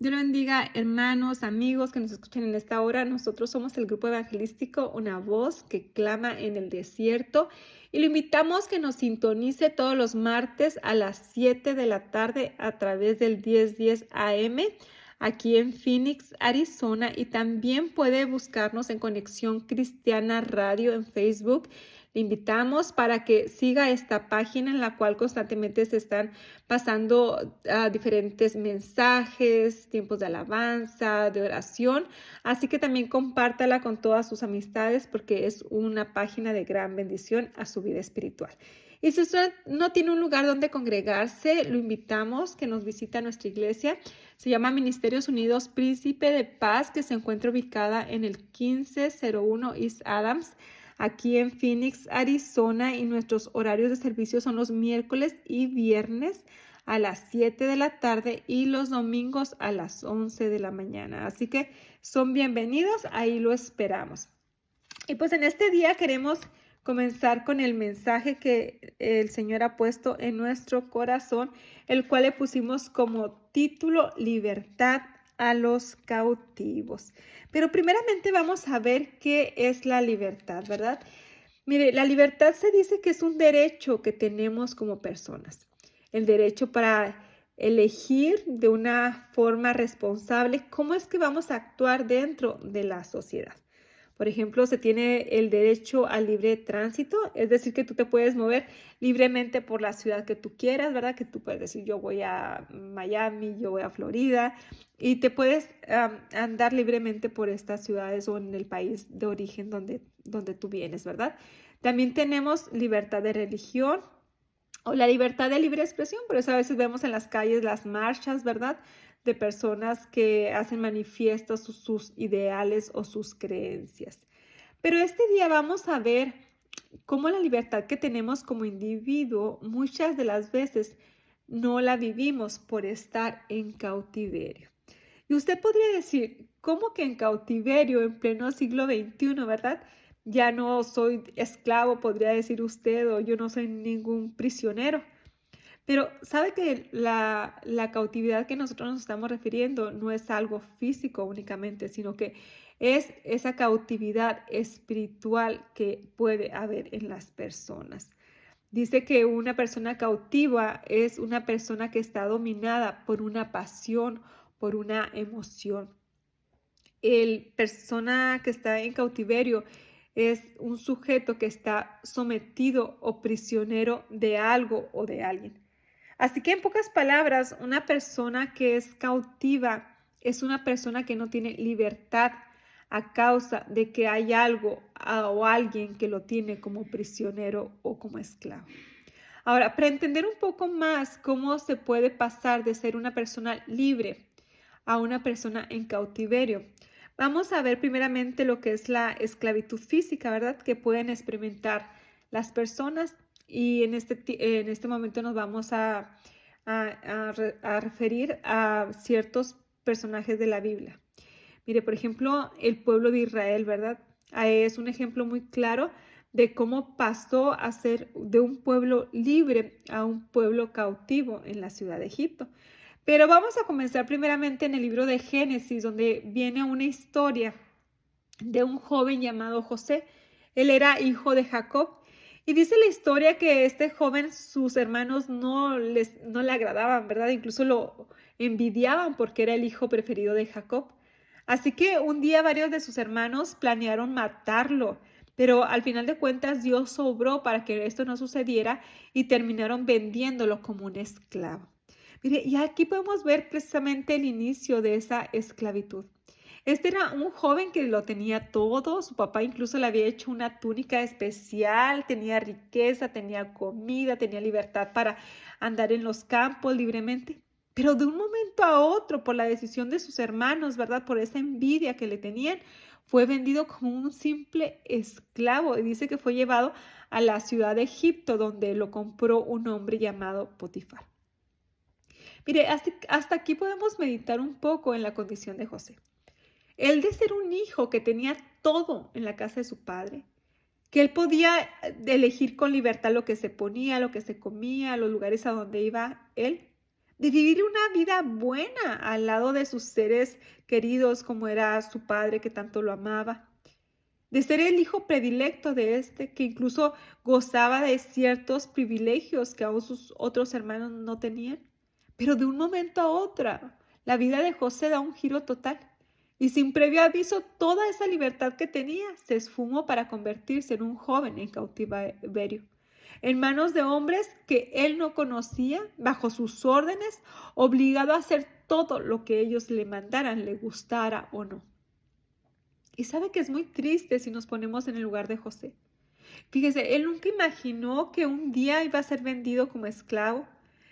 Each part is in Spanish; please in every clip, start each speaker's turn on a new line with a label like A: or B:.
A: Dios lo bendiga, hermanos, amigos que nos escuchan en esta hora. Nosotros somos el grupo evangelístico Una Voz que clama en el desierto y lo invitamos que nos sintonice todos los martes a las 7 de la tarde a través del 1010 AM aquí en Phoenix, Arizona, y también puede buscarnos en Conexión Cristiana Radio en Facebook. Le invitamos para que siga esta página en la cual constantemente se están pasando diferentes mensajes, tiempos de alabanza, de oración. Así que también compártala con todas sus amistades porque es una página de gran bendición a su vida espiritual. Y si usted no tiene un lugar donde congregarse, lo invitamos que nos visite a nuestra iglesia. Se llama Ministerios Unidos Príncipe de Paz, que se encuentra ubicada en el 1501 East Adams, aquí en Phoenix, Arizona, y nuestros horarios de servicio son los miércoles y viernes a las 7 de la tarde y los domingos a las 11 de la mañana. Así que son bienvenidos, ahí lo esperamos. Y pues en este día queremos comenzar con el mensaje que el Señor ha puesto en nuestro corazón, el cual le pusimos como título Libertad a los cautivos. Pero primeramente vamos a ver qué es la libertad, ¿verdad? Mire, la libertad se dice que es un derecho que tenemos como personas. El derecho para elegir de una forma responsable cómo es que vamos a actuar dentro de la sociedad. Por ejemplo, se tiene el derecho al libre tránsito, es decir, que tú te puedes mover libremente por la ciudad que tú quieras, ¿verdad? Que tú puedes decir, yo voy a Miami, yo voy a Florida, y te puedes andar libremente por estas ciudades o en el país de origen donde tú vienes, ¿verdad? También tenemos libertad de religión o la libertad de libre expresión, por eso a veces vemos en las calles las marchas, ¿verdad? De personas que hacen manifiestos sus ideales o sus creencias. Pero este día vamos a ver cómo la libertad que tenemos como individuo muchas de las veces no la vivimos por estar en cautiverio. Y usted podría decir, ¿cómo que en cautiverio en pleno siglo XXI, verdad? Ya no soy esclavo, podría decir usted, o yo no soy ningún prisionero. Pero sabe que la cautividad que nosotros nos estamos refiriendo no es algo físico únicamente, sino que es esa cautividad espiritual que puede haber en las personas. Dice que una persona cautiva es una persona que está dominada por una pasión, por una emoción. El persona que está en cautiverio es un sujeto que está sometido o prisionero de algo o de alguien. Así que en pocas palabras, una persona que es cautiva es una persona que no tiene libertad a causa de que hay algo o alguien que lo tiene como prisionero o como esclavo. Ahora, para entender un poco más cómo se puede pasar de ser una persona libre a una persona en cautiverio, vamos a ver primeramente lo que es la esclavitud física, ¿verdad? Que pueden experimentar las personas y en este momento nos vamos a referir a ciertos personajes de la Biblia. Mire, por ejemplo, el pueblo de Israel, ¿verdad? Es un ejemplo muy claro de cómo pasó a ser de un pueblo libre a un pueblo cautivo en la ciudad de Egipto. Pero vamos a comenzar primeramente en el libro de Génesis, donde viene una historia de un joven llamado José. Él era hijo de Jacob. Y dice la historia que este joven, sus hermanos no le agradaban, ¿verdad? Incluso lo envidiaban porque era el hijo preferido de Jacob. Así que un día varios de sus hermanos planearon matarlo, pero al final de cuentas Dios obró para que esto no sucediera y terminaron vendiéndolo como un esclavo. Mire, y aquí podemos ver precisamente el inicio de esa esclavitud. Este era un joven que lo tenía todo, su papá incluso le había hecho una túnica especial, tenía riqueza, tenía comida, tenía libertad para andar en los campos libremente. Pero de un momento a otro, por la decisión de sus hermanos, ¿verdad? Por esa envidia que le tenían, fue vendido como un simple esclavo y dice que fue llevado a la ciudad de Egipto, donde lo compró un hombre llamado Potifar. Mire, hasta aquí podemos meditar un poco en la condición de José. Él de ser un hijo que tenía todo en la casa de su padre, que él podía elegir con libertad lo que se ponía, lo que se comía, los lugares a donde iba él, de vivir una vida buena al lado de sus seres queridos, como era su padre que tanto lo amaba, de ser el hijo predilecto de este, que incluso gozaba de ciertos privilegios que aún sus otros hermanos no tenían. Pero de un momento a otro, la vida de José da un giro total. Y sin previo aviso, toda esa libertad que tenía se esfumó para convertirse en un joven en cautiverio, en manos de hombres que él no conocía, bajo sus órdenes, obligado a hacer todo lo que ellos le mandaran, le gustara o no. Y sabe que es muy triste si nos ponemos en el lugar de José. Fíjese, él nunca imaginó que un día iba a ser vendido como esclavo,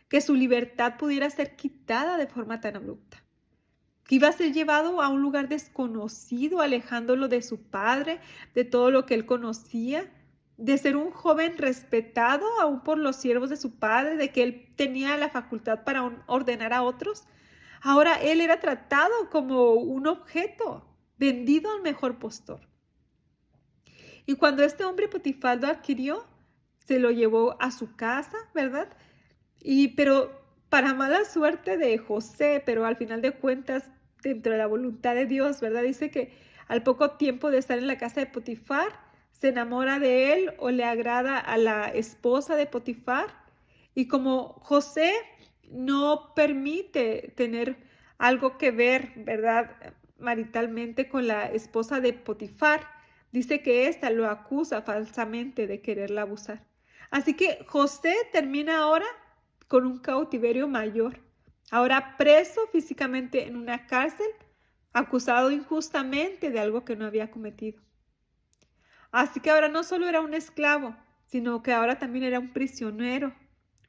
A: que su libertad pudiera ser quitada de forma tan abrupta, que iba a ser llevado a un lugar desconocido, alejándolo de su padre, de todo lo que él conocía, de ser un joven respetado aún por los siervos de su padre, de que él tenía la facultad para ordenar a otros. Ahora él era tratado como un objeto, vendido al mejor postor. Y cuando este hombre Potifar lo adquirió, se lo llevó a su casa, ¿verdad? Pero para mala suerte de José, pero al final de cuentas, dentro de la voluntad de Dios, ¿verdad? Dice que al poco tiempo de estar en la casa de Potifar, se enamora de él o le agrada a la esposa de Potifar. Y como José no permite tener algo que ver, ¿verdad? Maritalmente con la esposa de Potifar, dice que ésta lo acusa falsamente de quererla abusar. Así que José termina ahora con un cautiverio mayor, ahora preso físicamente en una cárcel, acusado injustamente de algo que no había cometido. Así que ahora no solo era un esclavo, sino que ahora también era un prisionero,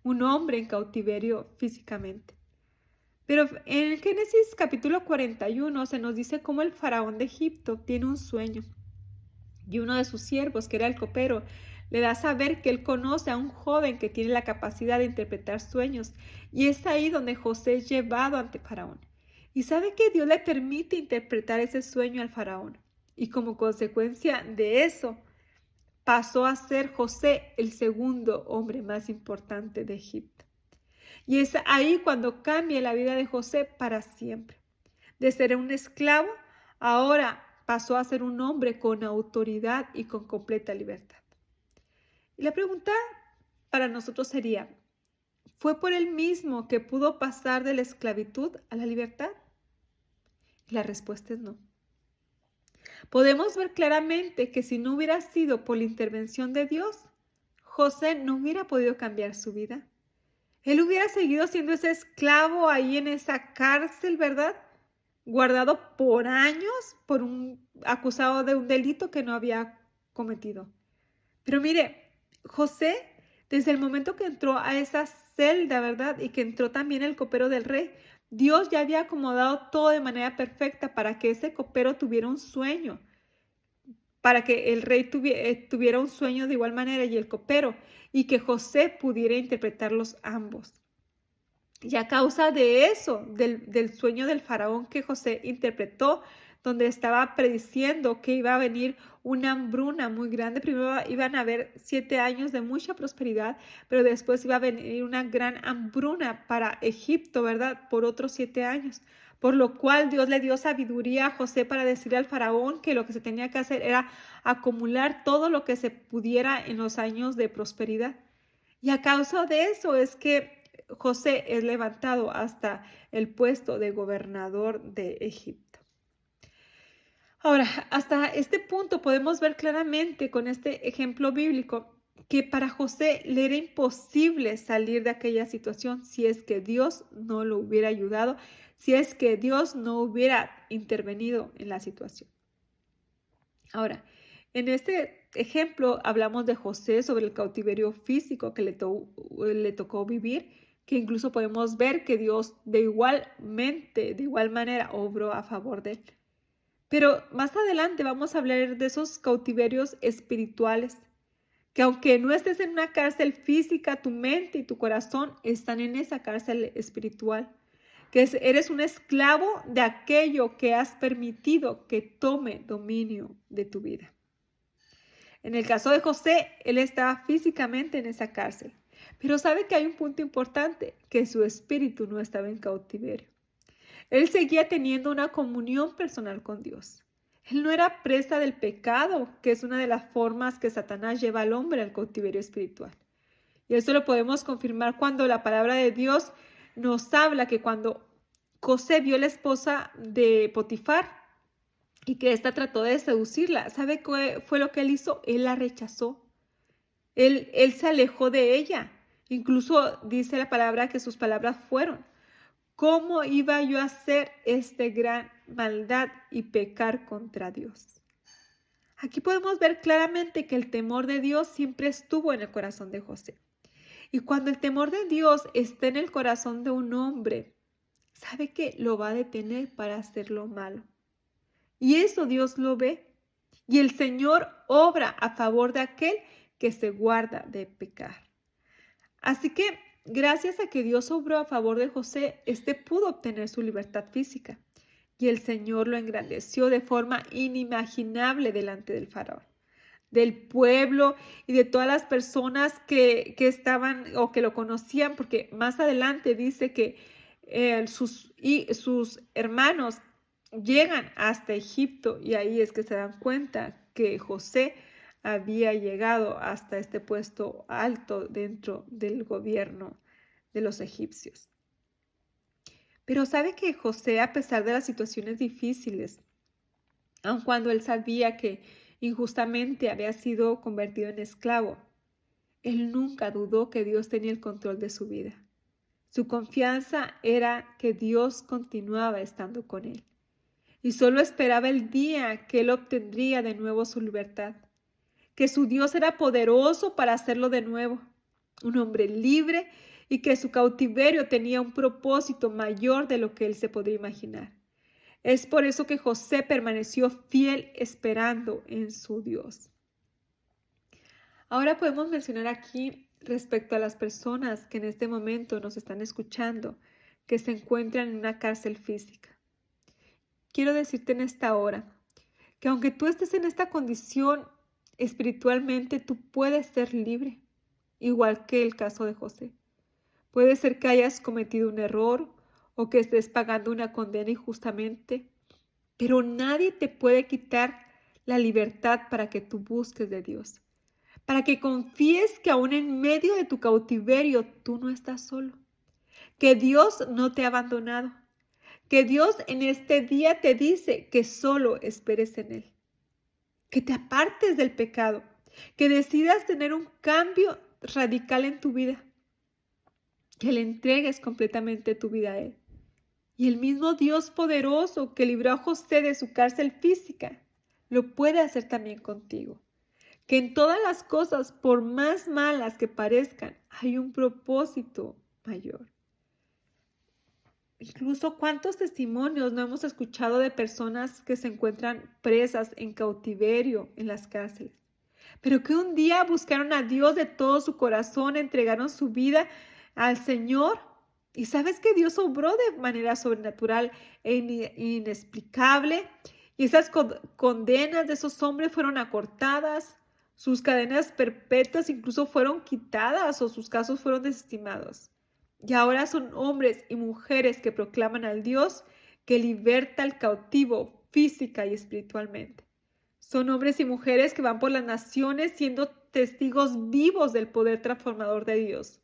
A: un hombre en cautiverio físicamente. Pero en Génesis capítulo 41 se nos dice cómo el faraón de Egipto tiene un sueño y uno de sus siervos, que era el copero, le da a saber que él conoce a un joven que tiene la capacidad de interpretar sueños, y es ahí donde José es llevado ante Faraón. Y sabe que Dios le permite interpretar ese sueño al Faraón, y como consecuencia de eso, pasó a ser José el segundo hombre más importante de Egipto. Y es ahí cuando cambia la vida de José para siempre. De ser un esclavo, ahora pasó a ser un hombre con autoridad y con completa libertad. Y la pregunta para nosotros sería, ¿fue por él mismo que pudo pasar de la esclavitud a la libertad? Y la respuesta es no. Podemos ver claramente que si no hubiera sido por la intervención de Dios, José no hubiera podido cambiar su vida. Él hubiera seguido siendo ese esclavo ahí en esa cárcel, ¿verdad? Guardado por años, acusado de un delito que no había cometido. Pero mire, José, desde el momento que entró a esa celda, ¿verdad? Y que entró también el copero del rey, Dios ya había acomodado todo de manera perfecta para que ese copero tuviera un sueño, para que el rey tuviera un sueño de igual manera y el copero, y que José pudiera interpretarlos ambos. Y a causa de eso, del sueño del faraón que José interpretó, donde estaba prediciendo que iba a venir una hambruna muy grande. Primero iban a haber 7 años de mucha prosperidad, pero después iba a venir una gran hambruna para Egipto, ¿verdad? Por otros 7 años. Por lo cual Dios le dio sabiduría a José para decirle al faraón que lo que se tenía que hacer era acumular todo lo que se pudiera en los años de prosperidad. Y a causa de eso es que José es levantado hasta el puesto de gobernador de Egipto. Ahora, hasta este punto podemos ver claramente con este ejemplo bíblico que para José le era imposible salir de aquella situación si es que Dios no lo hubiera ayudado, si es que Dios no hubiera intervenido en la situación. Ahora, en este ejemplo hablamos de José sobre el cautiverio físico que le tocó vivir, que incluso podemos ver que Dios de igual manera obró a favor de él. Pero más adelante vamos a hablar de esos cautiverios espirituales, que aunque no estés en una cárcel física, tu mente y tu corazón están en esa cárcel espiritual, que eres un esclavo de aquello que has permitido que tome dominio de tu vida. En el caso de José, él estaba físicamente en esa cárcel, Pero sabe que hay un punto importante, que su espíritu no estaba en cautiverio. Él seguía teniendo una comunión personal con Dios. Él no era presa del pecado, que es una de las formas que Satanás lleva al hombre al cautiverio espiritual. Y eso lo podemos confirmar cuando la palabra de Dios nos habla que cuando José vio a la esposa de Potifar y que ésta trató de seducirla, ¿sabe qué fue lo que él hizo? Él la rechazó. Él se alejó de ella. Incluso dice la palabra que sus palabras fueron: ¿cómo iba yo a hacer gran maldad y pecar contra Dios? Aquí podemos ver claramente que el temor de Dios siempre estuvo en el corazón de José. Y cuando el temor de Dios está en el corazón de un hombre, sabe que lo va a detener para hacer lo malo. Y eso Dios lo ve. Y el Señor obra a favor de aquel que se guarda de pecar. Así que, gracias a que Dios obró a favor de José, pudo obtener su libertad física. Y el Señor lo engrandeció de forma inimaginable delante del faraón, del pueblo y de todas las personas que estaban o que lo conocían, porque más adelante dice que sus hermanos llegan hasta Egipto y ahí es que se dan cuenta que José había llegado hasta este puesto alto dentro del gobierno de los egipcios. Pero sabe que José, a pesar de las situaciones difíciles, aun cuando él sabía que injustamente había sido convertido en esclavo, él nunca dudó que Dios tenía el control de su vida. Su confianza era que Dios continuaba estando con él y solo esperaba el día que él obtendría de nuevo su libertad, que su Dios era poderoso para hacerlo de nuevo, un hombre libre y que su cautiverio tenía un propósito mayor de lo que él se podría imaginar. Es por eso que José permaneció fiel esperando en su Dios. Ahora podemos mencionar aquí respecto a las personas que en este momento nos están escuchando, que se encuentran en una cárcel física. Quiero decirte en esta hora que aunque tú estés en esta condición espiritualmente, tú puedes ser libre, igual que el caso de José. Puede ser que hayas cometido un error o que estés pagando una condena injustamente, pero nadie te puede quitar la libertad para que tú busques de Dios, para que confíes que aún en medio de tu cautiverio tú no estás solo, que Dios no te ha abandonado, que Dios en este día te dice que solo esperes en Él, que te apartes del pecado, que decidas tener un cambio radical en tu vida, que le entregues completamente tu vida a Él. Y el mismo Dios poderoso que libró a José de su cárcel física, lo puede hacer también contigo. Que en todas las cosas, por más malas que parezcan, hay un propósito mayor. Incluso cuántos testimonios no hemos escuchado de personas que se encuentran presas en cautiverio en las cárceles, pero que un día buscaron a Dios de todo su corazón, entregaron su vida al Señor. Y sabes que Dios obró de manera sobrenatural e inexplicable. Y esas condenas de esos hombres fueron acortadas, sus cadenas perpetuas incluso fueron quitadas o sus casos fueron desestimados. Y ahora son hombres y mujeres que proclaman al Dios que liberta al cautivo física y espiritualmente. Son hombres y mujeres que van por las naciones siendo testigos vivos del poder transformador de Dios.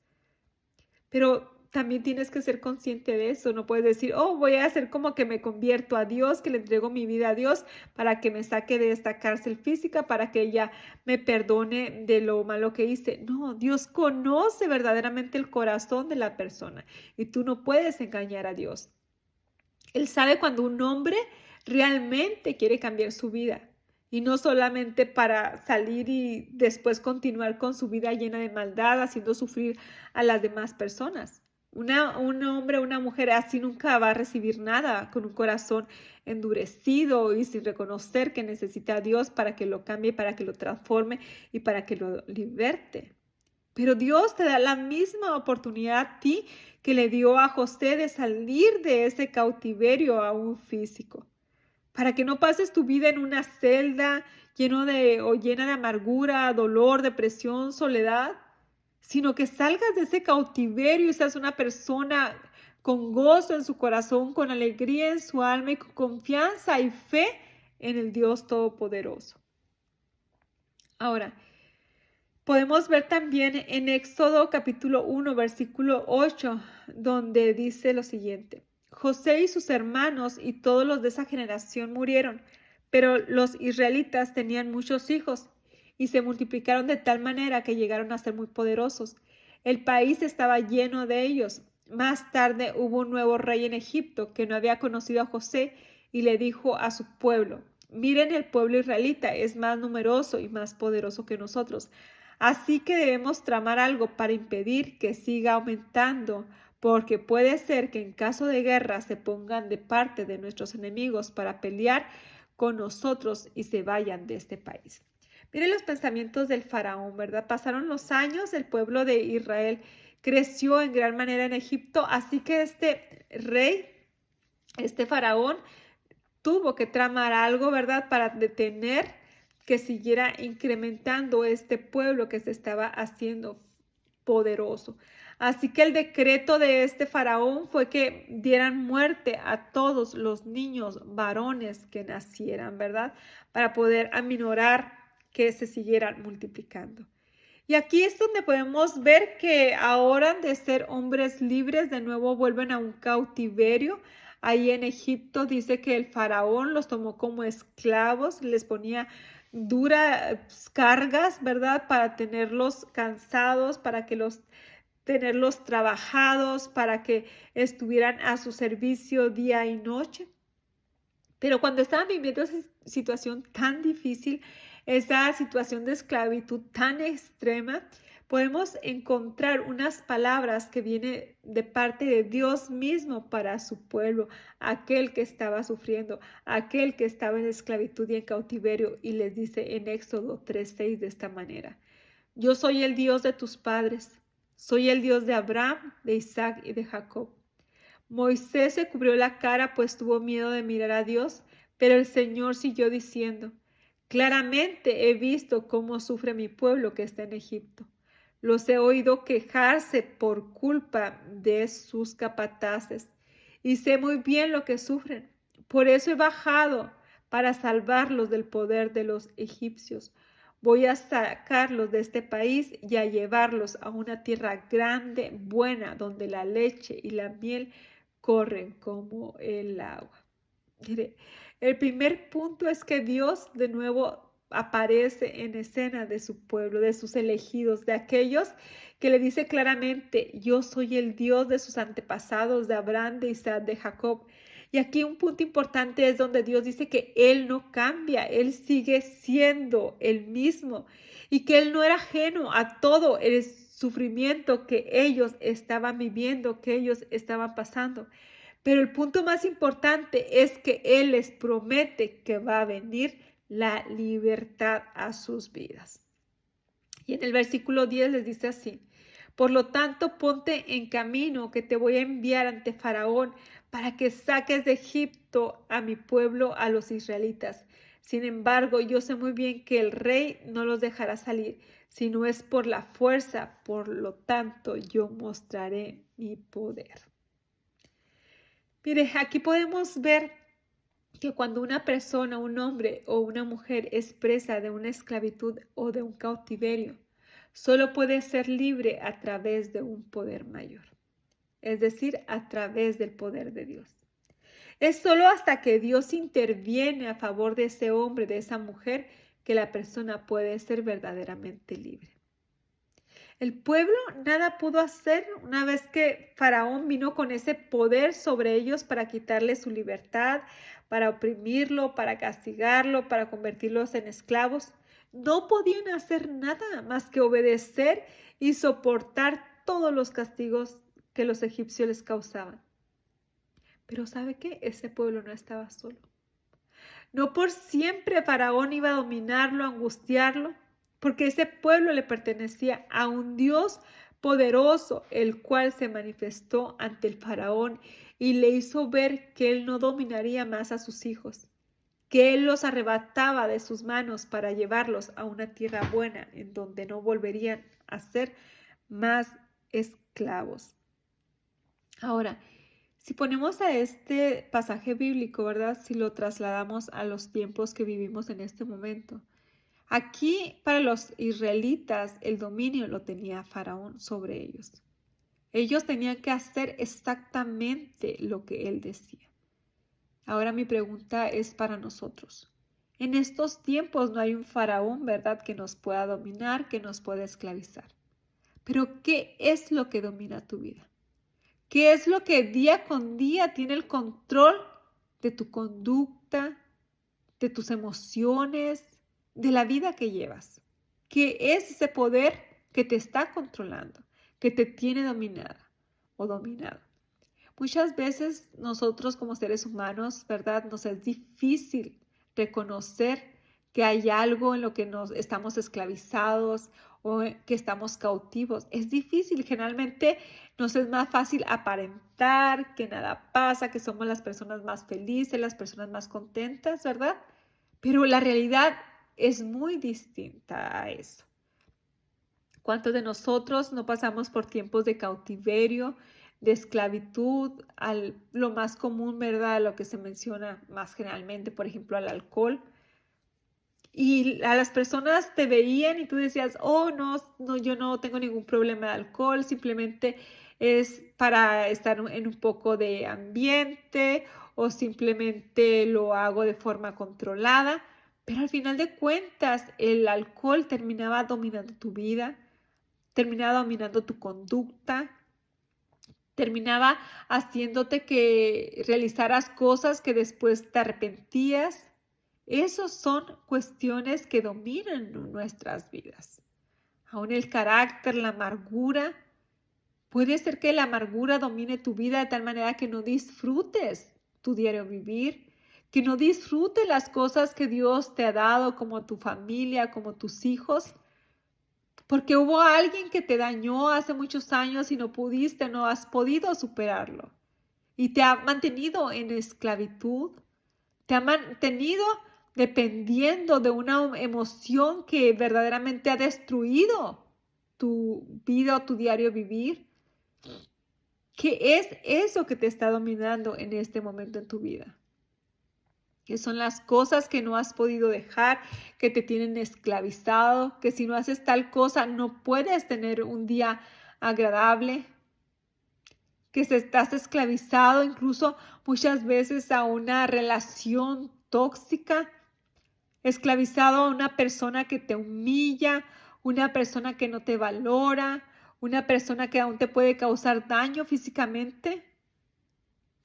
A: Pero también tienes que ser consciente de eso. No puedes decir, oh, voy a hacer como que me convierto a Dios, que le entrego mi vida a Dios para que me saque de esta cárcel física, para que ella me perdone de lo malo que hice. No, Dios conoce verdaderamente el corazón de la persona y tú no puedes engañar a Dios. Él sabe cuando un hombre realmente quiere cambiar su vida. Y no solamente para salir y después continuar con su vida llena de maldad, haciendo sufrir a las demás personas. Un hombre o una mujer así nunca va a recibir nada, con un corazón endurecido y sin reconocer que necesita a Dios para que lo cambie, para que lo transforme y para que lo liberte. Pero Dios te da la misma oportunidad a ti que le dio a José de salir de ese cautiverio aún físico, para que no pases tu vida en una celda llena de amargura, dolor, depresión, soledad. sino que salgas de ese cautiverio y seas una persona con gozo en su corazón, con alegría en su alma y con confianza y fe en el Dios Todopoderoso. Ahora, podemos ver también en Éxodo capítulo 1, versículo 8, donde dice lo siguiente: José y sus hermanos y todos los de esa generación murieron, pero los israelitas tenían muchos hijos y se multiplicaron de tal manera que llegaron a ser muy poderosos. El país estaba lleno de ellos. Más tarde hubo un nuevo rey en Egipto que no había conocido a José y le dijo a su pueblo: miren, el pueblo israelita es más numeroso y más poderoso que nosotros. Así que debemos tramar algo para impedir que siga aumentando, porque puede ser que en caso de guerra se pongan de parte de nuestros enemigos para pelear con nosotros y se vayan de este país. Miren los pensamientos del faraón, ¿verdad? Pasaron los años, el pueblo de Israel creció en gran manera en Egipto, así que este rey, este faraón, tuvo que tramar algo, ¿verdad?, para detener que siguiera incrementando este pueblo que se estaba haciendo poderoso. Así que el decreto de este faraón fue que dieran muerte a todos los niños varones que nacieran, ¿verdad?, para poder aminorar que se siguieran multiplicando. Y aquí es donde podemos ver que ahora de ser hombres libres, de nuevo vuelven a un cautiverio. Ahí en Egipto dice que el faraón los tomó como esclavos, les ponía duras cargas, ¿verdad? Para tenerlos cansados, para que tenerlos trabajados, para que estuvieran a su servicio día y noche. Pero cuando estaban viviendo esa situación tan difícil, esa situación de esclavitud tan extrema, podemos encontrar unas palabras que vienen de parte de Dios mismo para su pueblo, aquel que estaba sufriendo, aquel que estaba en esclavitud y en cautiverio, y les dice en Éxodo 3:6 de esta manera: yo soy el Dios de tus padres, soy el Dios de Abraham, de Isaac y de Jacob. Moisés se cubrió la cara, pues tuvo miedo de mirar a Dios, pero el Señor siguió diciendo: claramente he visto cómo sufre mi pueblo que está en Egipto. Los he oído quejarse por culpa de sus capataces y sé muy bien lo que sufren. Por eso he bajado para salvarlos del poder de los egipcios. Voy a sacarlos de este país y a llevarlos a una tierra grande, buena, donde la leche y la miel corren como el agua. Mire, el primer punto es que Dios de nuevo aparece en escena de su pueblo, de sus elegidos, de aquellos que le dice claramente: yo soy el Dios de sus antepasados, de Abraham, de Isaac, de Jacob. Y aquí un punto importante es donde Dios dice que Él no cambia, Él sigue siendo el mismo y que Él no era ajeno a todo el sufrimiento que ellos estaban viviendo, que ellos estaban pasando. Pero el punto más importante es que Él les promete que va a venir la libertad a sus vidas. Y en el versículo 10 les dice así: por lo tanto, ponte en camino, que te voy a enviar ante Faraón para que saques de Egipto a mi pueblo, a los israelitas. Sin embargo, yo sé muy bien que el rey no los dejará salir, si no es por la fuerza. Por lo tanto, yo mostraré mi poder. Mire, aquí podemos ver que cuando una persona, un hombre o una mujer es presa de una esclavitud o de un cautiverio, solo puede ser libre a través de un poder mayor, es decir, a través del poder de Dios. Es solo hasta que Dios interviene a favor de ese hombre, de esa mujer, que la persona puede ser verdaderamente libre. El pueblo nada pudo hacer una vez que Faraón vino con ese poder sobre ellos para quitarle su libertad, para oprimirlo, para castigarlo, para convertirlos en esclavos. No podían hacer nada más que obedecer y soportar todos los castigos que los egipcios les causaban. Pero ¿sabe qué? Ese pueblo no estaba solo. No por siempre Faraón iba a dominarlo, a angustiarlo, porque ese pueblo le pertenecía a un Dios poderoso, el cual se manifestó ante el Faraón y le hizo ver que él no dominaría más a sus hijos, que él los arrebataba de sus manos para llevarlos a una tierra buena en donde no volverían a ser más esclavos. Ahora, si ponemos a este pasaje bíblico, ¿verdad? Si lo trasladamos a los tiempos que vivimos en este momento. Aquí, para los israelitas, el dominio lo tenía Faraón sobre ellos. Ellos tenían que hacer exactamente lo que él decía. Ahora mi pregunta es para nosotros. En estos tiempos no hay un faraón, ¿verdad?, que nos pueda dominar, que nos pueda esclavizar. Pero ¿qué es lo que domina tu vida? ¿Qué es lo que día con día tiene el control de tu conducta, de tus emociones, de la vida que llevas? ¿Qué es ese poder que te está controlando, que te tiene dominada o dominado? Muchas veces nosotros como seres humanos, ¿verdad? Nos es difícil reconocer que hay algo en lo que nos estamos esclavizados o que estamos cautivos. Es difícil, generalmente nos es más fácil aparentar que nada pasa, que somos las personas más felices, las personas más contentas, ¿verdad? Pero la realidad es muy distinta a eso. ¿Cuántos de nosotros no pasamos por tiempos de cautiverio, de esclavitud, lo más común, ¿verdad? Lo que se menciona más generalmente, por ejemplo, al alcohol. Y a las personas te veían y tú decías, oh, no, no, yo no tengo ningún problema de alcohol, simplemente es para estar en un poco de ambiente o simplemente lo hago de forma controlada. Pero al final de cuentas, el alcohol terminaba dominando tu vida, terminaba dominando tu conducta, terminaba haciéndote que realizaras cosas que después te arrepentías. Esas son cuestiones que dominan nuestras vidas. Aún el carácter, la amargura, puede ser que la amargura domine tu vida de tal manera que no disfrutes tu diario vivir, que no disfrutes las cosas que Dios te ha dado, como tu familia, como tus hijos, porque hubo alguien que te dañó hace muchos años y no pudiste, no has podido superarlo. Y te ha mantenido en esclavitud, te ha mantenido dependiendo de una emoción que verdaderamente ha destruido tu vida o tu diario vivir. ¿Qué es eso que te está dominando en este momento en tu vida? Que son las cosas que no has podido dejar, que te tienen esclavizado, que si no haces tal cosa no puedes tener un día agradable, que estás esclavizado incluso muchas veces a una relación tóxica, esclavizado a una persona que te humilla, una persona que no te valora, una persona que aún te puede causar daño físicamente.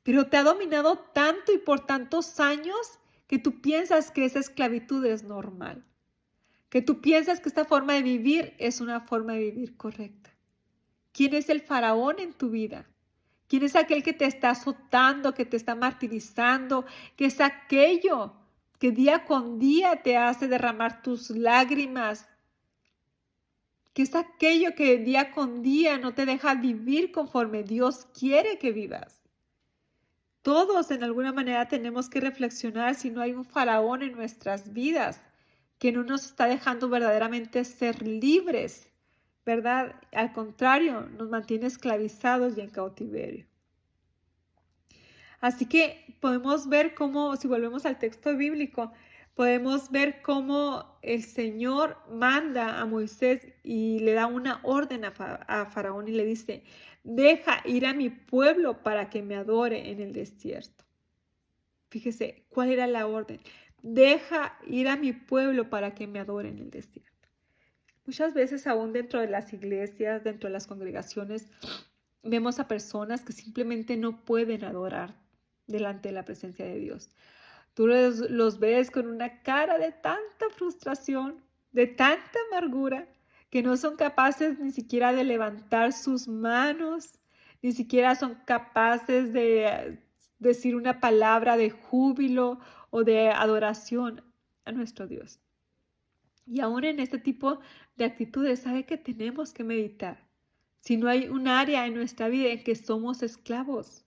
A: Pero te ha dominado tanto y por tantos años que tú piensas que esa esclavitud es normal, que tú piensas que esta forma de vivir es una forma de vivir correcta. ¿Quién es el faraón en tu vida? ¿Quién es aquel que te está azotando, que te está martirizando, que es aquello que día con día te hace derramar tus lágrimas, que es aquello que día con día no te deja vivir conforme Dios quiere que vivas? Todos en alguna manera tenemos que reflexionar si no hay un faraón en nuestras vidas que no nos está dejando verdaderamente ser libres, ¿verdad? Al contrario, nos mantiene esclavizados y en cautiverio. Así que podemos ver cómo, si volvemos al texto bíblico, podemos ver cómo el Señor manda a Moisés y le da una orden a Faraón y le dice, deja ir a mi pueblo para que me adore en el desierto. Fíjese, ¿cuál era la orden? Deja ir a mi pueblo para que me adore en el desierto. Muchas veces aún dentro de las iglesias, dentro de las congregaciones, vemos a personas que simplemente no pueden adorar delante de la presencia de Dios. Tú los ves con una cara de tanta frustración, de tanta amargura, que no son capaces ni siquiera de levantar sus manos, ni siquiera son capaces de decir una palabra de júbilo o de adoración a nuestro Dios. Y aún en este tipo de actitudes, ¿sabe que tenemos que meditar? Si no hay un área en nuestra vida en que somos esclavos,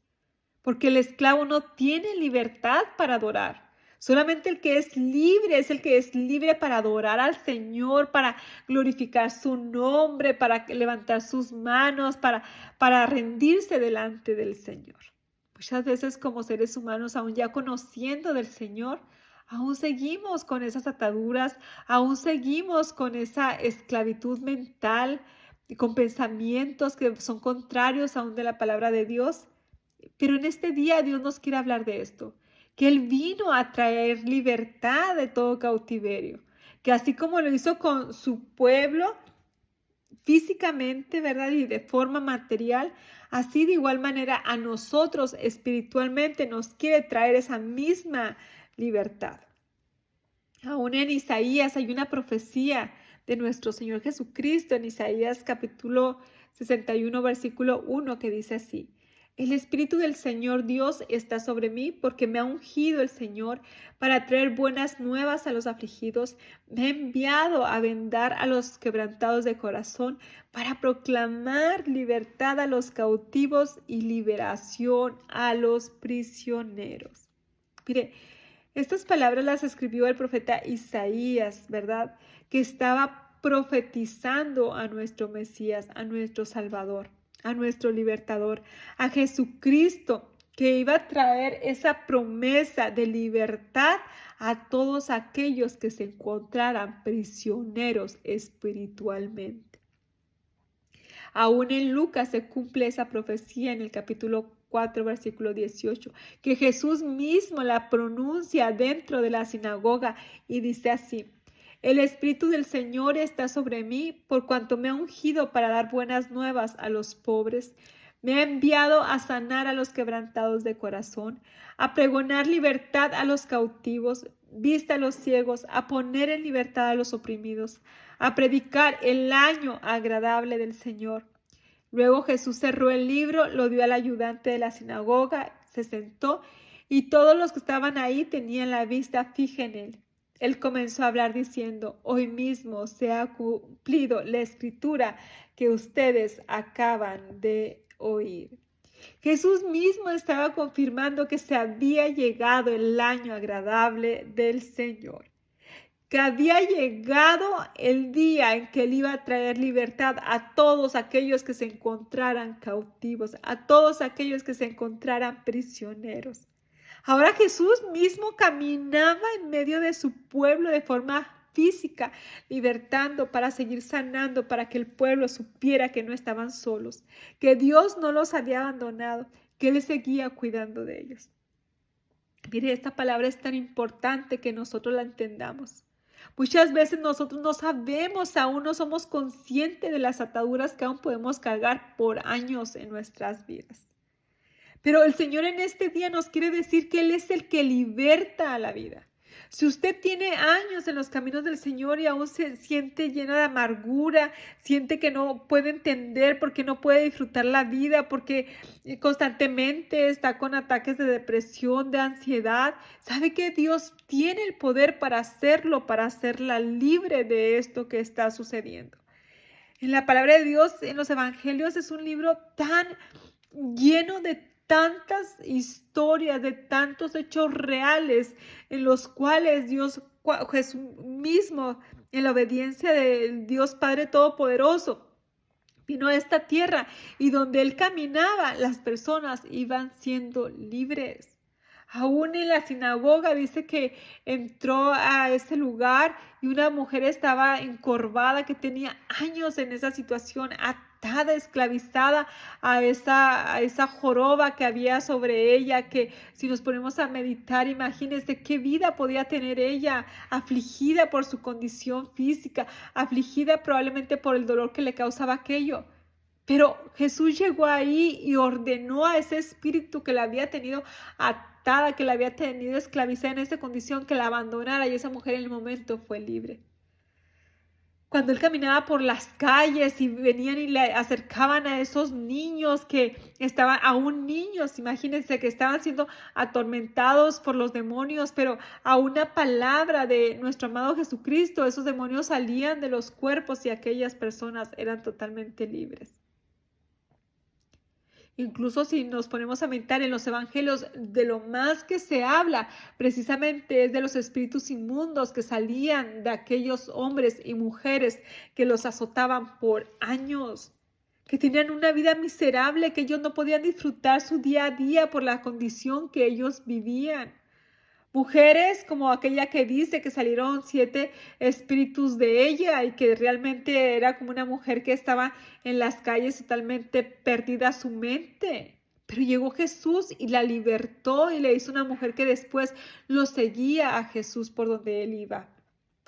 A: porque el esclavo no tiene libertad para adorar. Solamente el que es libre es el que es libre para adorar al Señor, para glorificar su nombre, para levantar sus manos, para rendirse delante del Señor. Muchas veces como seres humanos, aún ya conociendo del Señor, aún seguimos con esas ataduras, aún seguimos con esa esclavitud mental y con pensamientos que son contrarios aún de la palabra de Dios. Pero en este día Dios nos quiere hablar de esto, que Él vino a traer libertad de todo cautiverio, que así como lo hizo con su pueblo físicamente, ¿verdad? Y de forma material, así de igual manera a nosotros espiritualmente nos quiere traer esa misma libertad. Aún en Isaías hay una profecía de nuestro Señor Jesucristo en Isaías capítulo 61, versículo 1, que dice así: El Espíritu del Señor Dios está sobre mí porque me ha ungido el Señor para traer buenas nuevas a los afligidos. Me ha enviado a vendar a los quebrantados de corazón, para proclamar libertad a los cautivos y liberación a los prisioneros. Mire, estas palabras las escribió el profeta Isaías, ¿verdad? Que estaba profetizando a nuestro Mesías, a nuestro Salvador, a nuestro Libertador, a Jesucristo, que iba a traer esa promesa de libertad a todos aquellos que se encontraran prisioneros espiritualmente. Aún en Lucas se cumple esa profecía en el capítulo 4, versículo 18, que Jesús mismo la pronuncia dentro de la sinagoga y dice así: El Espíritu del Señor está sobre mí, por cuanto me ha ungido para dar buenas nuevas a los pobres. Me ha enviado a sanar a los quebrantados de corazón, a pregonar libertad a los cautivos, vista a los ciegos, a poner en libertad a los oprimidos, a predicar el año agradable del Señor. Luego Jesús cerró el libro, lo dio al ayudante de la sinagoga, se sentó y todos los que estaban ahí tenían la vista fija en él. Él comenzó a hablar diciendo: Hoy mismo se ha cumplido la escritura que ustedes acaban de oír. Jesús mismo estaba confirmando que se había llegado el año agradable del Señor, que había llegado el día en que Él iba a traer libertad a todos aquellos que se encontraran cautivos, a todos aquellos que se encontraran prisioneros. Ahora Jesús mismo caminaba en medio de su pueblo de forma física, libertando para seguir sanando, para que el pueblo supiera que no estaban solos, que Dios no los había abandonado, que Él seguía cuidando de ellos. Mire, esta palabra es tan importante que nosotros la entendamos. Muchas veces nosotros no sabemos, aún no somos conscientes de las ataduras que aún podemos cargar por años en nuestras vidas. Pero el Señor en este día nos quiere decir que Él es el que liberta a la vida. Si usted tiene años en los caminos del Señor y aún se siente llena de amargura, siente que no puede entender, porque no puede disfrutar la vida, porque constantemente está con ataques de depresión, de ansiedad, sabe que Dios tiene el poder para hacerlo, para hacerla libre de esto que está sucediendo. En la palabra de Dios, en los evangelios, es un libro tan lleno de tantas historias, de tantos hechos reales en los cuales Jesús mismo, en la obediencia del Dios Padre Todopoderoso, vino a esta tierra y donde Él caminaba, las personas iban siendo libres. Aún en la sinagoga dice que entró a ese lugar y una mujer estaba encorvada, que tenía años en esa situación, atada, esclavizada a esa joroba que había sobre ella, que si nos ponemos a meditar, imagínense qué vida podía tener ella, afligida por su condición física, afligida probablemente por el dolor que le causaba aquello. Pero Jesús llegó ahí y ordenó a ese espíritu que la había tenido atada, que la había tenido esclavizada en esa condición, que la abandonara, y esa mujer en el momento fue libre. Cuando Él caminaba por las calles y venían y le acercaban a esos niños que estaban, aún niños, imagínense, que estaban siendo atormentados por los demonios, pero a una palabra de nuestro amado Jesucristo, esos demonios salían de los cuerpos y aquellas personas eran totalmente libres. Incluso si nos ponemos a meditar en los evangelios, de lo más que se habla precisamente es de los espíritus inmundos que salían de aquellos hombres y mujeres que los azotaban por años, que tenían una vida miserable, que ellos no podían disfrutar su día a día por la condición que ellos vivían. Mujeres como aquella que dice que salieron 7 espíritus de ella y que realmente era como una mujer que estaba en las calles totalmente perdida su mente. Pero llegó Jesús y la libertó y le hizo una mujer que después lo seguía a Jesús por donde él iba,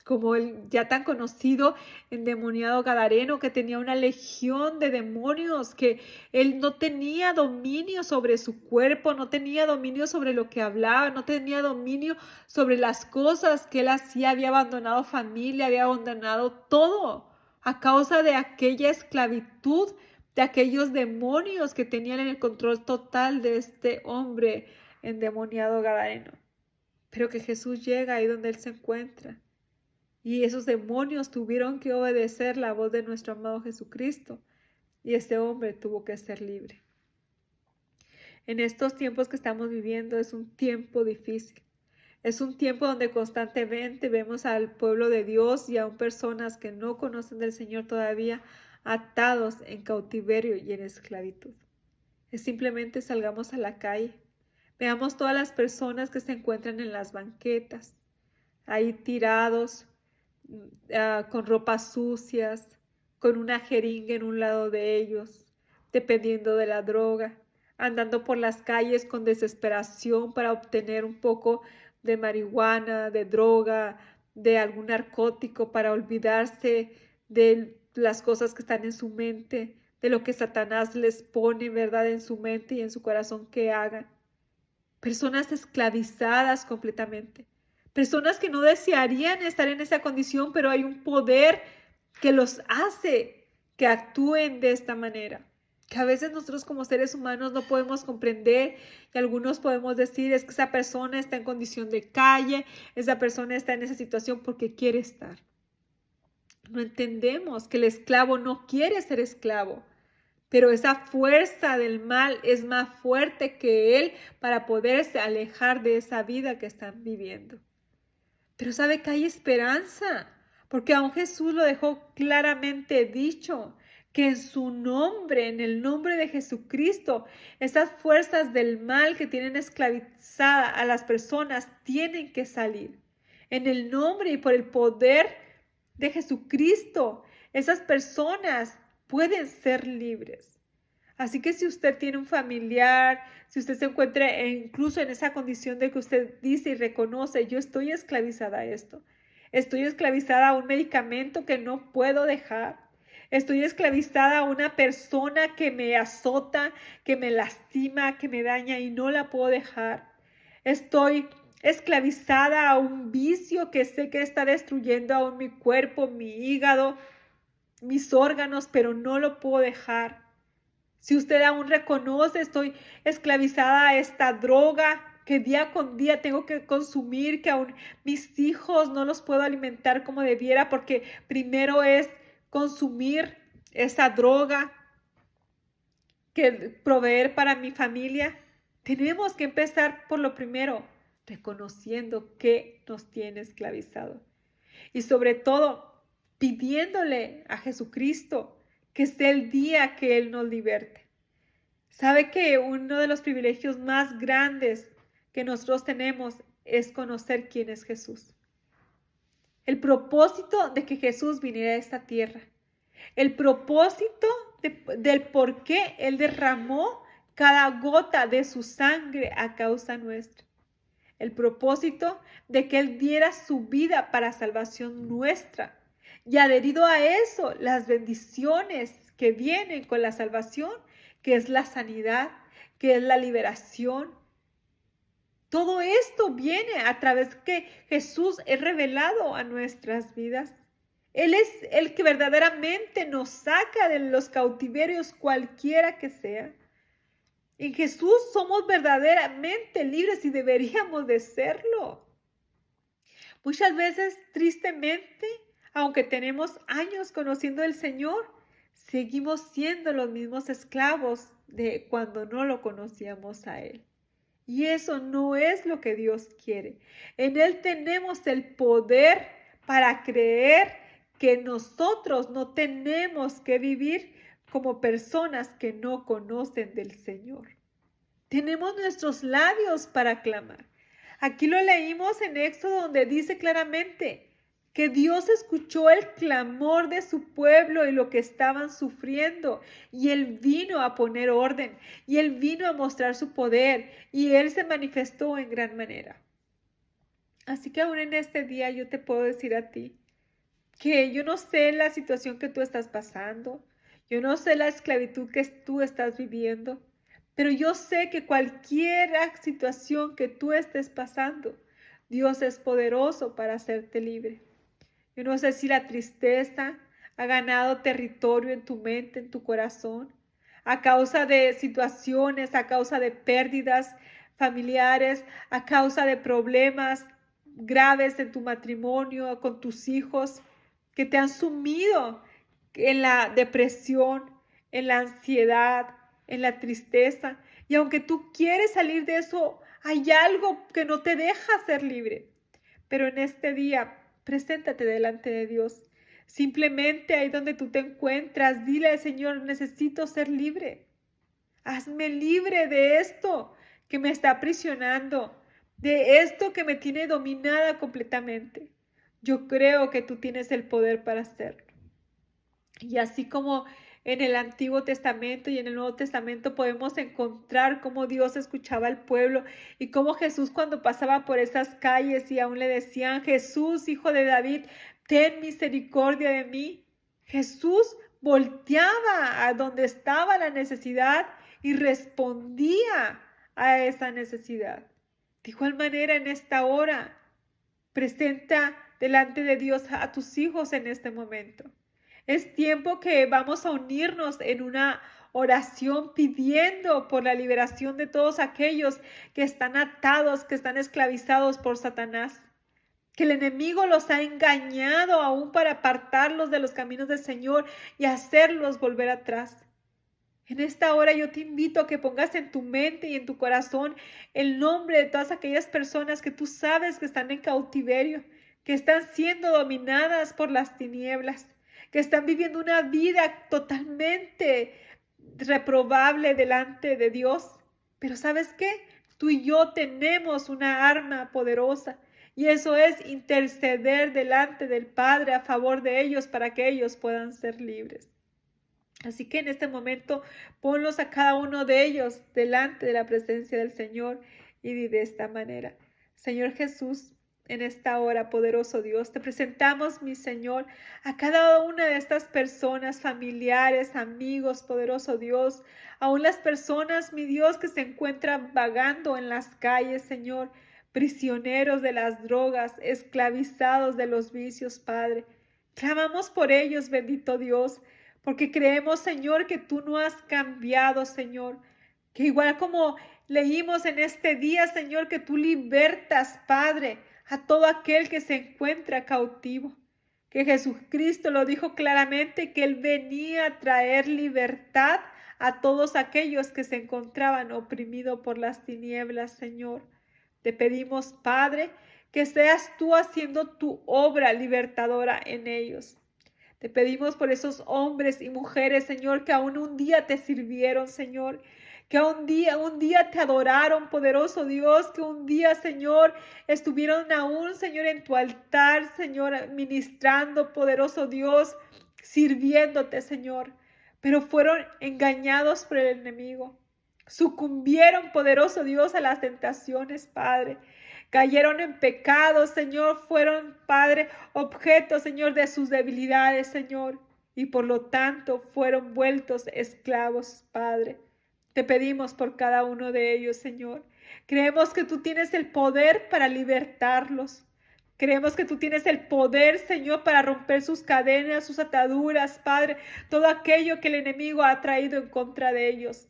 A: como el ya tan conocido endemoniado gadareno que tenía una legión de demonios, que él no tenía dominio sobre su cuerpo, no tenía dominio sobre lo que hablaba, no tenía dominio sobre las cosas que él hacía, había abandonado familia, había abandonado todo a causa de aquella esclavitud, de aquellos demonios que tenían el control total de este hombre endemoniado gadareno. Pero que Jesús llega ahí donde él se encuentra. Y esos demonios tuvieron que obedecer la voz de nuestro amado Jesucristo. Y este hombre tuvo que ser libre. En estos tiempos que estamos viviendo es un tiempo difícil. Es un tiempo donde constantemente vemos al pueblo de Dios y aún personas que no conocen del Señor todavía atados en cautiverio y en esclavitud. Es simplemente salgamos a la calle. Veamos todas las personas que se encuentran en las banquetas, ahí tirados, con ropas sucias, con una jeringa en un lado de ellos, dependiendo de la droga, andando por las calles con desesperación para obtener un poco de marihuana, de droga, de algún narcótico para olvidarse de las cosas que están en su mente, de lo que Satanás les pone, ¿verdad?, en su mente y en su corazón que hagan. Personas esclavizadas completamente. Personas que no desearían estar en esa condición, pero hay un poder que los hace que actúen de esta manera. Que a veces nosotros como seres humanos no podemos comprender, y algunos podemos decir es que esa persona está en condición de calle, esa persona está en esa situación porque quiere estar. No entendemos que el esclavo no quiere ser esclavo, pero esa fuerza del mal es más fuerte que él para poderse alejar de esa vida que están viviendo. Pero sabe que hay esperanza, porque aún Jesús lo dejó claramente dicho, que en su nombre, en el nombre de Jesucristo, esas fuerzas del mal que tienen esclavizada a las personas tienen que salir. En el nombre y por el poder de Jesucristo, esas personas pueden ser libres. Así que si usted tiene un familiar, si usted se encuentra incluso en esa condición de que usted dice y reconoce, yo estoy esclavizada a esto, estoy esclavizada a un medicamento que no puedo dejar, estoy esclavizada a una persona que me azota, que me lastima, que me daña y no la puedo dejar, estoy esclavizada a un vicio que sé que está destruyendo aún mi cuerpo, mi hígado, mis órganos, pero no lo puedo dejar. Si usted aún reconoce, estoy esclavizada a esta droga que día con día tengo que consumir, que aún mis hijos no los puedo alimentar como debiera porque primero es consumir esa droga que proveer para mi familia. Tenemos que empezar por lo primero, reconociendo que nos tiene esclavizado. Y sobre todo, pidiéndole a Jesucristo que sea el día que Él nos liberte. Sabe que uno de los privilegios más grandes que nosotros tenemos es conocer quién es Jesús. El propósito de que Jesús viniera a esta tierra. El propósito del por qué Él derramó cada gota de su sangre a causa nuestra. El propósito de que Él diera su vida para salvación nuestra. Y adherido a eso, las bendiciones que vienen con la salvación, que es la sanidad, que es la liberación. Todo esto viene a través que Jesús es revelado a nuestras vidas. Él es el que verdaderamente nos saca de los cautiverios cualquiera que sea. En Jesús somos verdaderamente libres y deberíamos de serlo. Muchas veces, tristemente, aunque tenemos años conociendo al Señor, seguimos siendo los mismos esclavos de cuando no lo conocíamos a Él. Y eso no es lo que Dios quiere. En Él tenemos el poder para creer que nosotros no tenemos que vivir como personas que no conocen del Señor. Tenemos nuestros labios para clamar. Aquí lo leímos en Éxodo, donde dice claramente que Dios escuchó el clamor de su pueblo y lo que estaban sufriendo, y Él vino a poner orden, y Él vino a mostrar su poder, y Él se manifestó en gran manera. Así que aún en este día yo te puedo decir a ti que yo no sé la situación que tú estás pasando, yo no sé la esclavitud que tú estás viviendo, pero yo sé que cualquier situación que tú estés pasando, Dios es poderoso para hacerte libre. Yo no sé si la tristeza ha ganado territorio en tu mente, en tu corazón, a causa de situaciones, a causa de pérdidas familiares, a causa de problemas graves en tu matrimonio, con tus hijos, que te han sumido en la depresión, en la ansiedad, en la tristeza. Y aunque tú quieres salir de eso, hay algo que no te deja ser libre. Pero en este día, preséntate delante de Dios. Simplemente ahí donde tú te encuentras, dile al Señor, necesito ser libre. Hazme libre de esto que me está aprisionando, de esto que me tiene dominada completamente. Yo creo que tú tienes el poder para hacerlo. Y así como en el Antiguo Testamento y en el Nuevo Testamento podemos encontrar cómo Dios escuchaba al pueblo y cómo Jesús cuando pasaba por esas calles y aún le decían, Jesús, hijo de David, ten misericordia de mí. Jesús volteaba a donde estaba la necesidad y respondía a esa necesidad. De igual manera en esta hora, presenta delante de Dios a tus hijos en este momento. Es tiempo que vamos a unirnos en una oración pidiendo por la liberación de todos aquellos que están atados, que están esclavizados por Satanás, que el enemigo los ha engañado aún para apartarlos de los caminos del Señor y hacerlos volver atrás. En esta hora yo te invito a que pongas en tu mente y en tu corazón el nombre de todas aquellas personas que tú sabes que están en cautiverio, que están siendo dominadas por las tinieblas, que están viviendo una vida totalmente reprobable delante de Dios. Pero ¿sabes qué? Tú y yo tenemos una arma poderosa y eso es interceder delante del Padre a favor de ellos para que ellos puedan ser libres. Así que en este momento ponlos a cada uno de ellos delante de la presencia del Señor y di de esta manera. Señor Jesús, en esta hora, poderoso Dios, te presentamos, mi Señor, a cada una de estas personas, familiares, amigos, poderoso Dios, aún las personas, mi Dios, que se encuentran vagando en las calles, Señor, prisioneros de las drogas, esclavizados de los vicios, Padre. Clamamos por ellos, bendito Dios, porque creemos, Señor, que tú no has cambiado, Señor. Que igual como leímos en este día, Señor, que tú libertas, Padre, a todo aquel que se encuentra cautivo. Que Jesucristo lo dijo claramente, que Él venía a traer libertad a todos aquellos que se encontraban oprimidos por las tinieblas, Señor. Te pedimos, Padre, que seas tú haciendo tu obra libertadora en ellos. Te pedimos por esos hombres y mujeres, Señor, que aún un día te sirvieron, Señor, que un día te adoraron, poderoso Dios, que un día, Señor, estuvieron aún, Señor, en tu altar, Señor, ministrando, poderoso Dios, sirviéndote, Señor, pero fueron engañados por el enemigo. Sucumbieron, poderoso Dios, a las tentaciones, Padre. Cayeron en pecado, Señor, fueron, Padre, objeto, Señor, de sus debilidades, Señor, y por lo tanto fueron vueltos esclavos, Padre. Te pedimos por cada uno de ellos, Señor. Creemos que tú tienes el poder para libertarlos. Creemos que tú tienes el poder, Señor, para romper sus cadenas, sus ataduras, Padre, todo aquello que el enemigo ha traído en contra de ellos.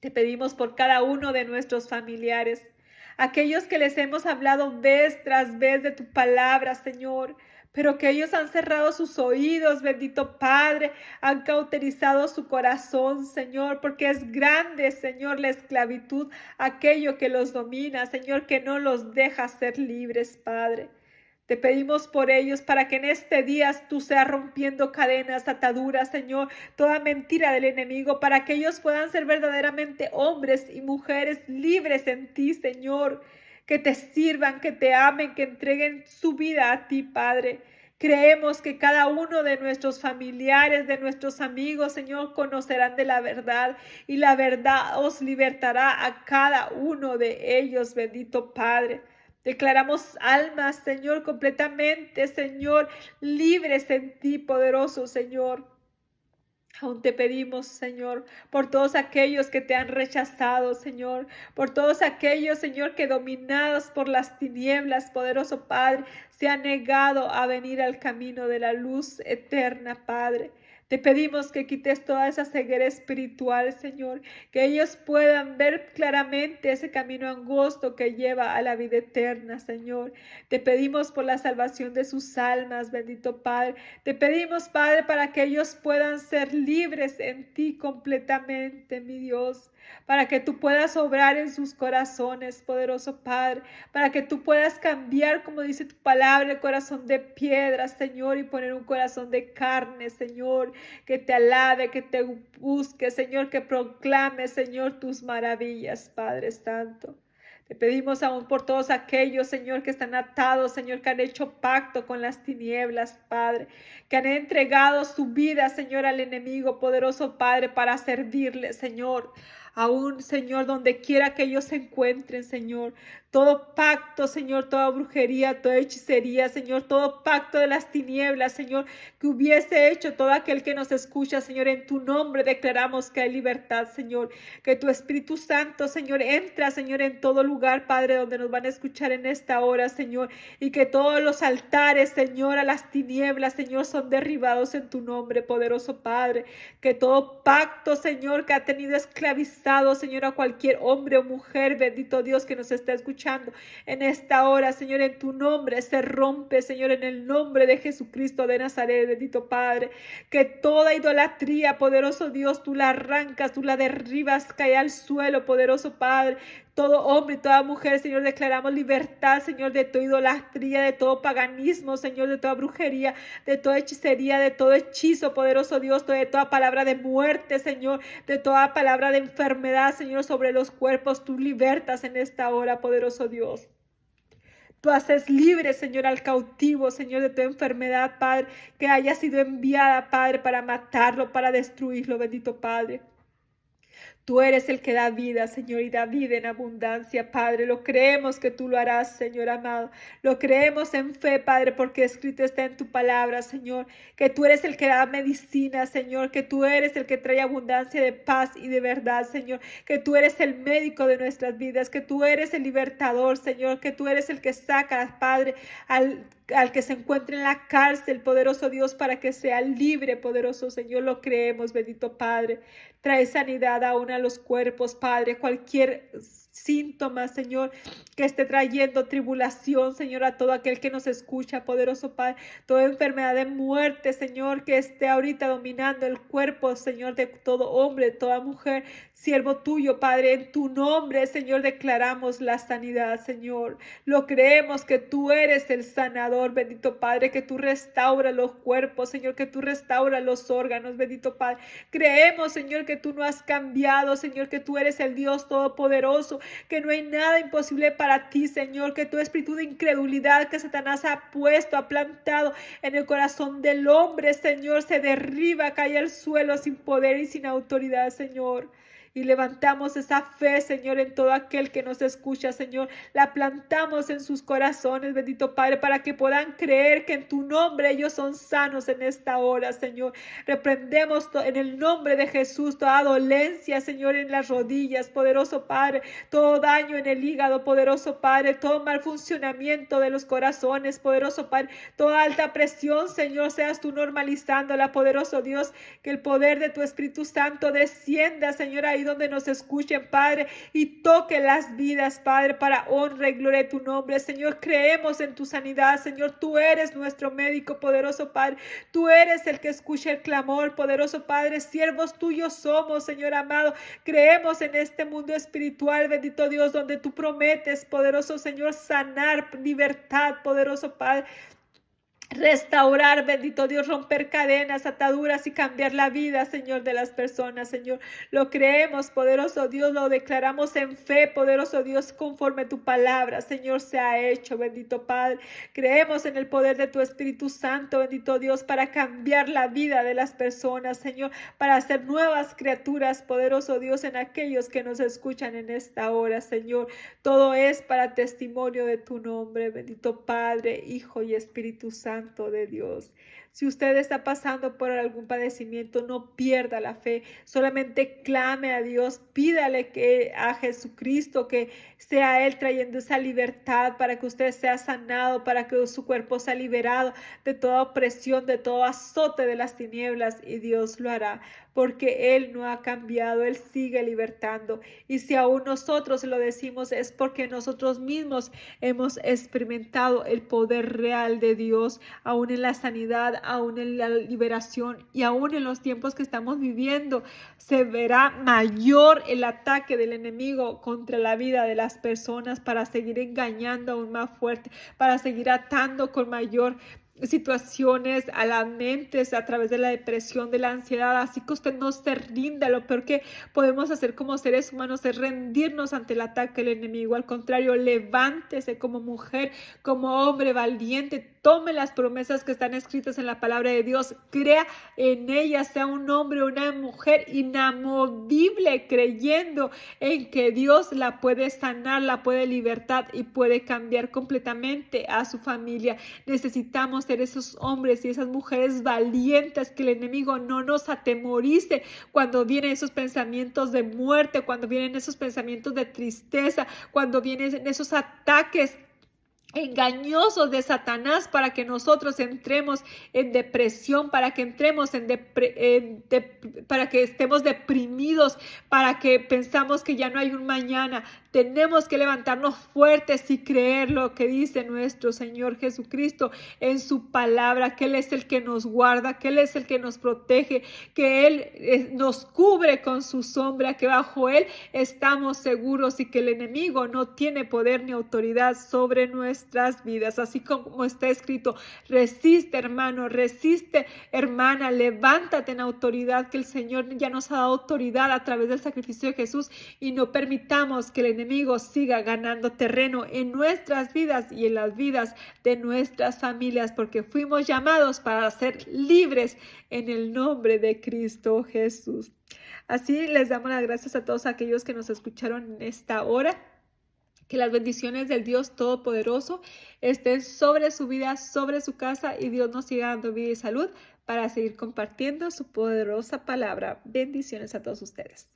A: Te pedimos por cada uno de nuestros familiares, aquellos que les hemos hablado vez tras vez de tu palabra, Señor, pero que ellos han cerrado sus oídos, bendito Padre, han cauterizado su corazón, Señor, porque es grande, Señor, la esclavitud, aquello que los domina, Señor, que no los deja ser libres, Padre. Te pedimos por ellos para que en este día tú seas rompiendo cadenas, ataduras, Señor, toda mentira del enemigo, para que ellos puedan ser verdaderamente hombres y mujeres libres en ti, Señor, que te sirvan, que te amen, que entreguen su vida a ti, Padre. Creemos que cada uno de nuestros familiares, de nuestros amigos, Señor, conocerán de la verdad y la verdad os libertará a cada uno de ellos, bendito Padre. Declaramos almas, Señor, completamente, Señor, libres en ti, poderoso Señor. Aún te pedimos, Señor, por todos aquellos que te han rechazado, Señor, por todos aquellos, Señor, que dominados por las tinieblas, poderoso Padre, se han negado a venir al camino de la luz eterna, Padre. Te pedimos que quites toda esa ceguera espiritual, Señor, que ellos puedan ver claramente ese camino angosto que lleva a la vida eterna, Señor. Te pedimos por la salvación de sus almas, bendito Padre. Te pedimos, Padre, para que ellos puedan ser libres en ti completamente, mi Dios, para que tú puedas obrar en sus corazones, poderoso Padre, para que tú puedas cambiar, como dice tu palabra, el corazón de piedra, Señor, y poner un corazón de carne, Señor, que te alabe, que te busque, Señor, que proclame, Señor, tus maravillas, Padre Santo. Te pedimos aún por todos aquellos, Señor, que están atados, Señor, que han hecho pacto con las tinieblas, Padre, que han entregado su vida, Señor, al enemigo, poderoso Padre, para servirle, Señor. Aún, Señor, donde quiera que ellos se encuentren, Señor, todo pacto, Señor, toda brujería, toda hechicería, Señor, todo pacto de las tinieblas, Señor, que hubiese hecho todo aquel que nos escucha, Señor, en tu nombre declaramos que hay libertad, Señor, que tu Espíritu Santo, Señor, entra, Señor, en todo lugar, Padre, donde nos van a escuchar en esta hora, Señor, y que todos los altares, Señor, a las tinieblas, Señor, son derribados en tu nombre, poderoso Padre, que todo pacto, Señor, que ha tenido esclavizado, Señor, a cualquier hombre o mujer, bendito Dios, que nos está escuchando en esta hora, Señor, en tu nombre se rompe, Señor, en el nombre de Jesucristo de Nazaret, bendito Padre, que toda idolatría, poderoso Dios, tú la arrancas, tú la derribas, cae al suelo, poderoso Padre. Todo hombre y toda mujer, Señor, declaramos libertad, Señor, de toda idolatría, de todo paganismo, Señor, de toda brujería, de toda hechicería, de todo hechizo, poderoso Dios, de toda palabra de muerte, Señor, de toda palabra de enfermedad, Señor, sobre los cuerpos. Tú libertas en esta hora, poderoso Dios. Tú haces libre, Señor, al cautivo, Señor, de toda enfermedad, Padre, que haya sido enviada, Padre, para matarlo, para destruirlo, bendito Padre. Tú eres el que da vida, Señor, y da vida en abundancia, Padre. Lo creemos que tú lo harás, Señor amado. Lo creemos en fe, Padre, porque escrito está en tu palabra, Señor, que tú eres el que da medicina, Señor, que tú eres el que trae abundancia de paz y de verdad, Señor, que tú eres el médico de nuestras vidas, que tú eres el libertador, Señor, que tú eres el que saca, Padre, al que se encuentre en la cárcel, poderoso Dios, para que sea libre, poderoso Señor. Lo creemos, bendito Padre. Trae sanidad aún a los cuerpos, Padre. Cualquier síntoma, Señor, que esté trayendo tribulación, Señor, a todo aquel que nos escucha, poderoso Padre. Toda enfermedad de muerte, Señor, que esté ahorita dominando el cuerpo, Señor, de todo hombre, toda mujer, siervo tuyo, Padre. En tu nombre, Señor, declaramos la sanidad, Señor. Lo creemos que tú eres el sanador, bendito Padre, que tú restauras los cuerpos, Señor, que tú restauras los órganos, bendito Padre. Creemos, Señor, que tú no has cambiado, Señor, que tú eres el Dios todopoderoso, que no hay nada imposible para ti, Señor, que tu espíritu de incredulidad que Satanás ha puesto, ha plantado en el corazón del hombre, Señor, se derriba, cae al suelo sin poder y sin autoridad, Señor. Y levantamos esa fe, Señor, en todo aquel que nos escucha, Señor. La plantamos en sus corazones, bendito Padre, para que puedan creer que en tu nombre ellos son sanos en esta hora, Señor. Reprendemos en el nombre de Jesús toda dolencia, Señor, en las rodillas, poderoso Padre. Todo daño en el hígado, poderoso Padre. Todo mal funcionamiento de los corazones, poderoso Padre. Toda alta presión, Señor, seas tú normalizándola, poderoso Dios. Que el poder de tu Espíritu Santo descienda, Señor, ahí donde nos escuchen, Padre, y toque las vidas, Padre, para honra y gloria de tu nombre. Señor, creemos en tu sanidad. Señor, tú eres nuestro médico, poderoso Padre. Tú eres el que escucha el clamor, poderoso Padre. Siervos tuyos somos, Señor amado. Creemos en este mundo espiritual, bendito Dios, donde tú prometes, poderoso Señor, sanar, libertad, poderoso Padre. Restaurar, bendito Dios, romper cadenas, ataduras y cambiar la vida, Señor, de las personas, Señor. Lo creemos, poderoso Dios, lo declaramos en fe, poderoso Dios, conforme tu palabra, Señor, se ha hecho, bendito Padre. Creemos en el poder de tu Espíritu Santo, bendito Dios, para cambiar la vida de las personas, Señor, para hacer nuevas criaturas, poderoso Dios, en aquellos que nos escuchan en esta hora, Señor. Todo es para testimonio de tu nombre, bendito Padre, Hijo y Espíritu Santo de Dios. Si usted está pasando por algún padecimiento, no pierda la fe, solamente clame a Dios, pídale que a Jesucristo, que sea Él trayendo esa libertad para que usted sea sanado, para que su cuerpo sea liberado de toda opresión, de todo azote de las tinieblas, y Dios lo hará, porque Él no ha cambiado, Él sigue libertando. Y si aún nosotros lo decimos, es porque nosotros mismos hemos experimentado el poder real de Dios, aún en la sanidad, aún en la liberación y aún en los tiempos que estamos viviendo. Se verá mayor el ataque del enemigo contra la vida de las personas para seguir engañando aún más fuerte, para seguir atando con mayor situaciones a las mentes a través de la depresión, de la ansiedad. Así que usted no se rinda. Lo peor que podemos hacer como seres humanos es rendirnos ante el ataque del enemigo. Al contrario, levántese como mujer, como hombre valiente. Tome las promesas que están escritas en la palabra de Dios, crea en ellas, sea un hombre o una mujer inamovible, creyendo en que Dios la puede sanar, la puede libertar y puede cambiar completamente a su familia. Necesitamos ser esos hombres y esas mujeres valientes, que el enemigo no nos atemorice cuando vienen esos pensamientos de muerte, cuando vienen esos pensamientos de tristeza, cuando vienen esos ataques engañosos de Satanás, para que nosotros entremos en depresión, para que entremos para que estemos deprimidos, para que pensamos que ya no hay un mañana. Tenemos que levantarnos fuertes y creer lo que dice nuestro Señor Jesucristo en su palabra, que Él es el que nos guarda, que Él es el que nos protege, que Él nos cubre con su sombra, que bajo Él estamos seguros y que el enemigo no tiene poder ni autoridad sobre nuestras vidas. Así como está escrito, resiste, hermano, resiste, hermana, levántate en autoridad, que el Señor ya nos ha dado autoridad a través del sacrificio de Jesús, y no permitamos que el enemigo siga ganando terreno en nuestras vidas y en las vidas de nuestras familias, porque fuimos llamados para ser libres en el nombre de Cristo Jesús. Así les damos las gracias a todos aquellos que nos escucharon en esta hora. Que las bendiciones del Dios Todopoderoso estén sobre su vida, sobre su casa, y Dios nos siga dando vida y salud para seguir compartiendo su poderosa palabra. Bendiciones a todos ustedes.